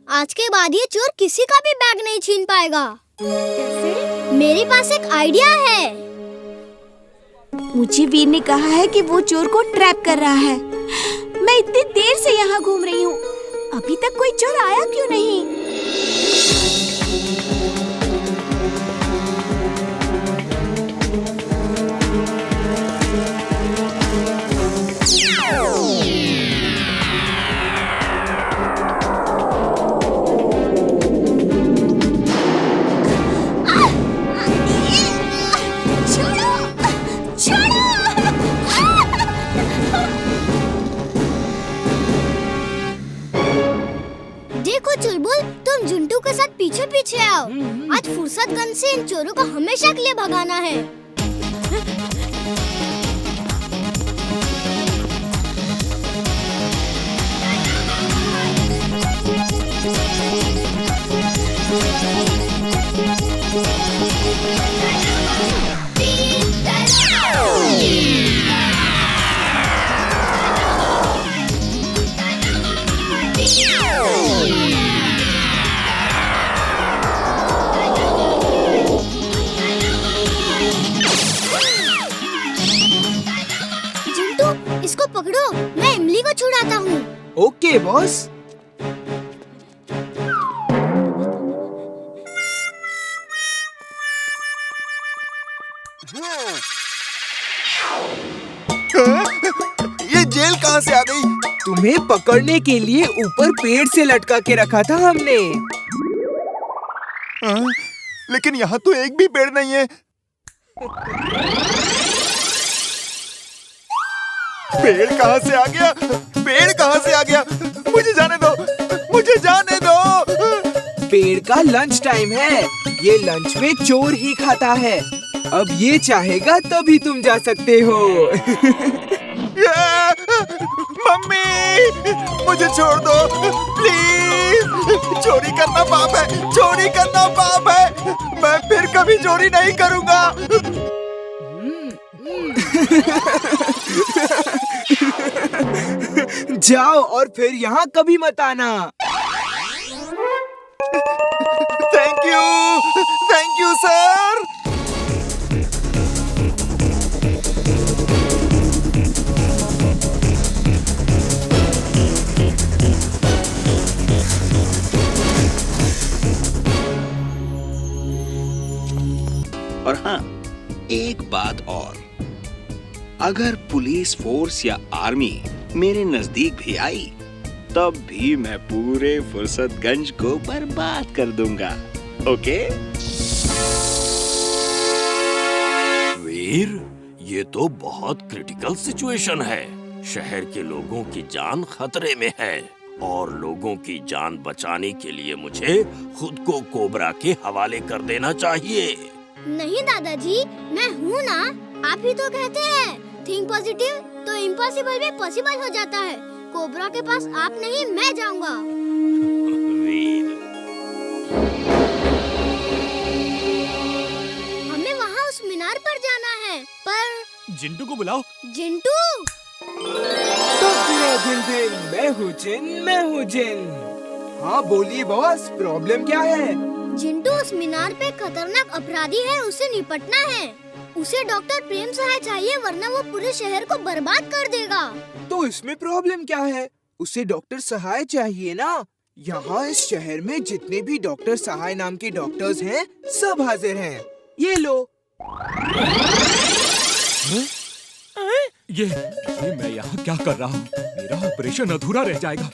आज के बाद ये चोर किसी का भी बैग नहीं छीन पाएगा। कैसे? मेरे पास एक आइडिया है। मुझे वीर ने कहा है कि वो चोर को ट्रैप कर रहा है। मैं इतनी देर से यहाँ घूम रही हूँ, अभी तक कोई चोर आया क्यों नहीं? देखो चुलबुल, तुम जुंटू के साथ पीछे पीछे आओ। आज फुर्सतगंज से इन चोरों को हमेशा के लिए भगाना है। इसको पकड़ो, मैं इमली को छुड़ाता हूँ। Okay boss. ये जेल कहाँ से आ गई? तुम्हें पकड़ने के लिए ऊपर पेड़ से लटका के रखा था हमने। लेकिन यहाँ तो एक भी पेड़ नहीं है। पेड़ कहाँ से आ गया? पेड़ कहाँ से आ गया? मुझे जाने दो, मुझे जाने दो। पेड़ का लंच टाइम है, ये लंच में चोर ही खाता है। अब ये चाहेगा तभी तुम जा सकते हो। मम्मी, मुझे छोड़ दो प्लीज। चोरी करना पाप है, चोरी करना पाप है। मैं फिर कभी चोरी नहीं करूँगा। जाओ और फिर यहाँ कभी मत आना। Thank you sir. और हाँ, एक बात और, अगर पुलिस फोर्स या आर्मी मेरे नजदीक भी आई, तब भी मैं पूरे फुर्सतगंज को बर्बाद कर दूंगा। ओके? वीर, ये तो बहुत क्रिटिकल सिचुएशन है। शहर के लोगों की जान खतरे में है और लोगों की जान बचाने के लिए मुझे खुद को कोबरा के हवाले कर देना चाहिए। नहीं दादाजी, मैं हूँ ना। आप ही तो कहते हैं थिंक पॉजिटिव तो इम्पॉसिबल भी पॉसिबल हो जाता है। कोबरा के पास आप नहीं, मैं जाऊंगा। वीर, हमें वहाँ उस मीनार पर जाना है, पर जिंटू को बुलाओ। जिंटू, मैं हूँ जिन। हाँ बोलिए बॉस, प्रॉब्लम क्या है? जिंटू, उस मीनार पे खतरनाक अपराधी है, उसे निपटना है। उसे डॉक्टर प्रेम सहाय चाहिए, वरना वो पूरे शहर को बर्बाद कर देगा। तो इसमें प्रॉब्लम क्या है? उसे डॉक्टर सहाय चाहिए ना। यहाँ इस शहर में जितने भी डॉक्टर सहाय नाम के डॉक्टर्स हैं, सब हाजिर हैं। ये लो। ये मैं यहाँ क्या कर रहा हूँ? मेरा ऑपरेशन अधूरा रह जाएगा।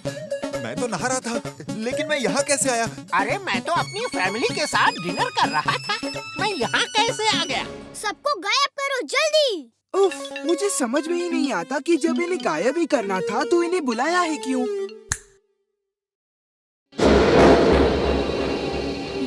मैं तो नहा रहा था, लेकिन मैं यहाँ कैसे आया? अरे मैं तो अपनी फैमिली के साथ डिनर कर रहा था। मैं यहाँ कैसे आ गया? सबको गायब करो जल्दी। उफ, मुझे समझ में ही नहीं आता कि जब इन्हें गायब ही करना था तो इन्हें बुलाया है क्यों?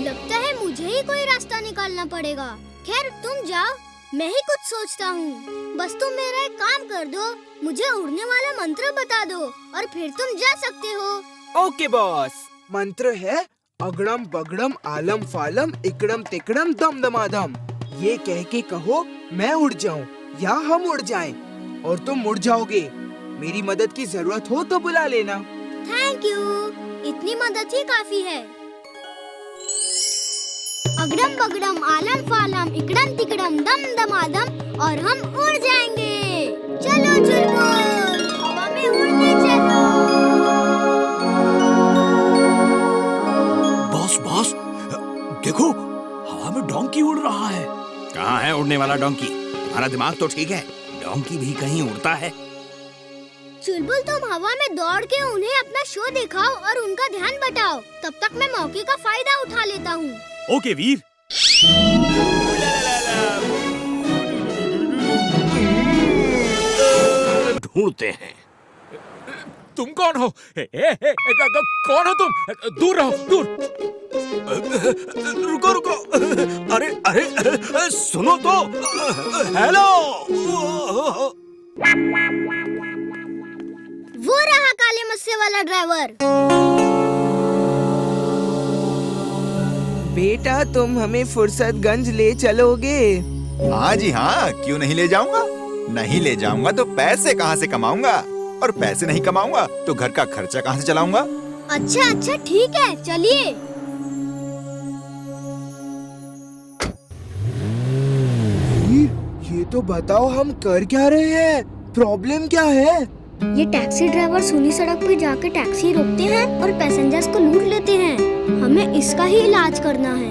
लगता है मुझे ही कोई रास्ता निकालना पड़ेगा। खैर तुम जाओ, मैं ही कुछ सोचता हूँ। बस तुम मेरा एक काम कर दो, मुझे उड़ने वाला मंत्र बता दो और फिर तुम जा सकते हो। Okay boss. मंत्र है अगड़म बगड़म आलम फालम इकड़म तिकड़म दम दमादम। ये कह के कहो मैं उड़ जाऊं या हम उड़ जाएं और तुम उड़ जाओगे। मेरी मदद की जरूरत हो तो बुला लेना। Thank you. इतनी मदद ही काफी है। अगड़म बगड़म आलम फालम इकड़म तिकड़म दम दमादम और हम उड़ जाएंगे। चलो चुलबुल, हवा में उड़ने चलो। बॉस, देखो हवा में डोंकी उड़ रहा है। कहाँ है उड़ने वाला डोंकी? तुम्हारा दिमाग तो ठीक है, डोंकी भी कहीं उड़ता है। चुलबुल, तुम हवा में दौड़ के उन्हें अपना शो दिखाओ और उनका ध्यान बटाओ। तब तक मैं मौके का फायदा उठा लेता हूँ। ओके वीर। ढूंढते हैं। तुम कौन हो? कौन हो तुम? दूर रहो, दूर। रुको। अरे सुनो तो। हेलो। वो रहा काले मस्से वाला ड्राइवर। बेटा, तुम हमें फुर्सतगंज ले चलोगे? हाँ जी हाँ, क्यों नहीं ले जाऊंगा। नहीं ले जाऊंगा तो पैसे कहाँ से कमाऊंगा, और पैसे नहीं कमाऊंगा तो घर का खर्चा कहाँ से चलाऊंगा। अच्छा ठीक है, चलिए। ये तो बताओ, हम कर क्या रहे हैं? प्रॉब्लम क्या है? ये टैक्सी ड्राइवर सूनी सड़क पे जाके टैक्सी रोकते हैं और पैसेंजर्स को लूट लेते हैं। हमें इसका ही इलाज करना है।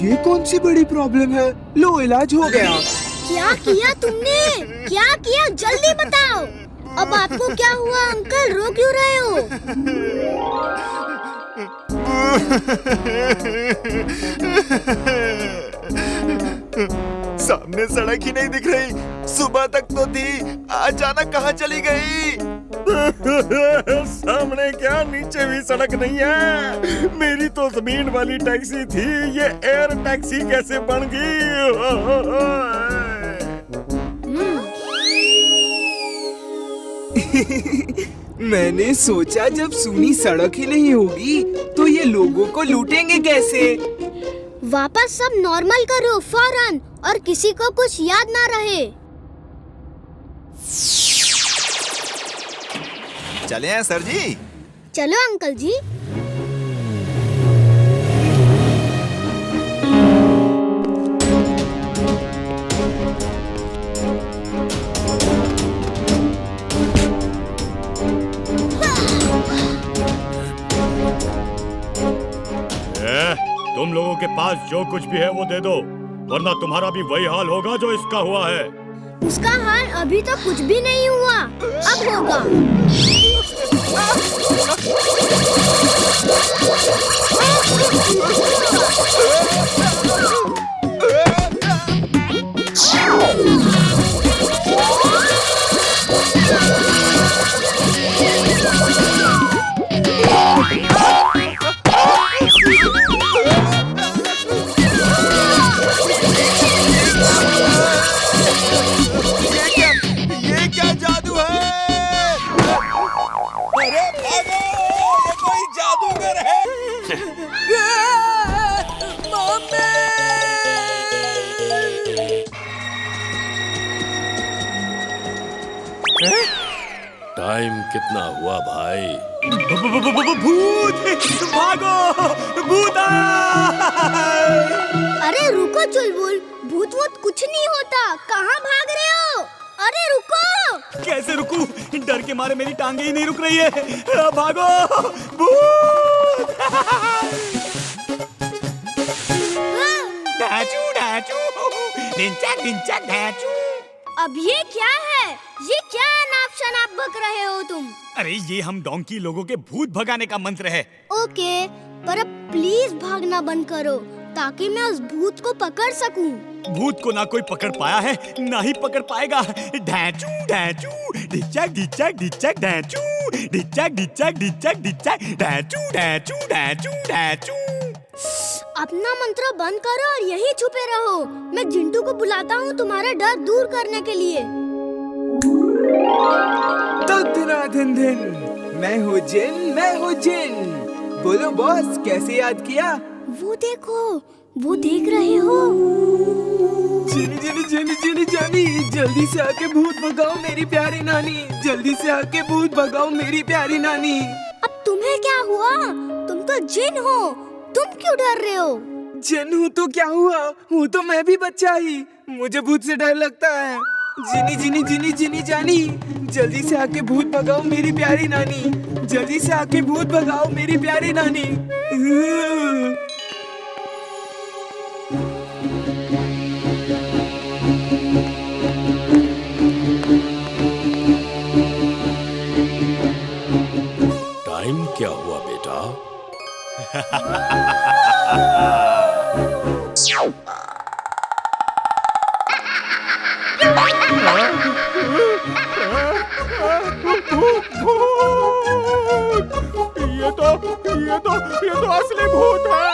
ये कौन सी बड़ी प्रॉब्लम है? लो, इलाज हो गया। क्या किया तुमने? क्या किया? जल्दी बताओ। अब आपको क्या हुआ अंकल? रो क्यों रहे हो? सामने सड़क ही नहीं दिख रही। सुबह तक तो थी, अचानक कहाँ चली गई? सामने क्या, नीचे भी सड़क नहीं है। मेरी तो जमीन वाली टैक्सी थी, ये एयर टैक्सी कैसे बन गई? मैंने सोचा जब सूनी सड़क ही नहीं होगी तो ये लोगों को लूटेंगे कैसे? वापस सब नॉर्मल करो फौरन, और किसी को कुछ याद ना रहे। चले हैं सर जी। चलो अंकल जी। तुम लोगों के पास जो कुछ भी है वो दे दो, वरना तुम्हारा भी वही हाल होगा जो इसका हुआ है। उसका हाल अभी तो कुछ भी नहीं हुआ, अब होगा। ये क्या जादू है? अरे भागो, ये कोई जादूगर है। टाइम कितना हुआ भाई? भूत! भागो! भूत आया! अरे रुको चुलबुल, भूत वूत कुछ नहीं होता। कहाँ भाग रहे हो? अरे रुको! कैसे रुकूं? डर के मारे मेरी टांगे ही नहीं रुक रही है। भागो! भूत! ढाचू ढाचू, ढिंचक ढिंचक ढाचू। अब ये क्या है? ये क्या अनाप शनाप बक रहे हो तुम? अरे ये हम डोंकी लोगों के भूत भगाने का मंत्र है। ओके, पर अब प्लीज भागना बंद करो ताकि मैं उस भूत को पकड़ सकूं। भूत को ना कोई पकड़ पाया है, ना ही पकड़ पाएगा। ढाचू ढाचू, ढिंचक ढिंचक ढिंचक ढाचू, ढिंचक ढिंचक ढिंचक ढिंचक ढाचू ढाचू ढाचू ढाचू। अपना मंत्र बंद करो और यहीं छुपे रहो। मैं जिंटू को बुलाता हूँ तुम्हारा डर दूर करने के लिए। धन मैं हूँ जिन। बोलो बॉस, कैसे याद किया? वो देखो, वो देख रहे हो? जानी, जल्दी से आके भूत भगाओ मेरी प्यारी नानी। जल्दी से आके भूत भगाओ मेरी प्यारी नानी। अब तुम्हें क्या हुआ? तो जिन हो, तुम क्यों डर रहे हो? जिन हूँ तो क्या हुआ, हूँ तो मैं भी बच्चा ही। मुझे भूत से डर लगता है। जिनी जिनी जिनी जिनी जानी, जल्दी से आके भूत भगाओ मेरी प्यारी नानी, जल्दी से आके भूत भगाओ मेरी प्यारी नानी। टाइम क्या हुआ बेटा? ये तो असली भूत है।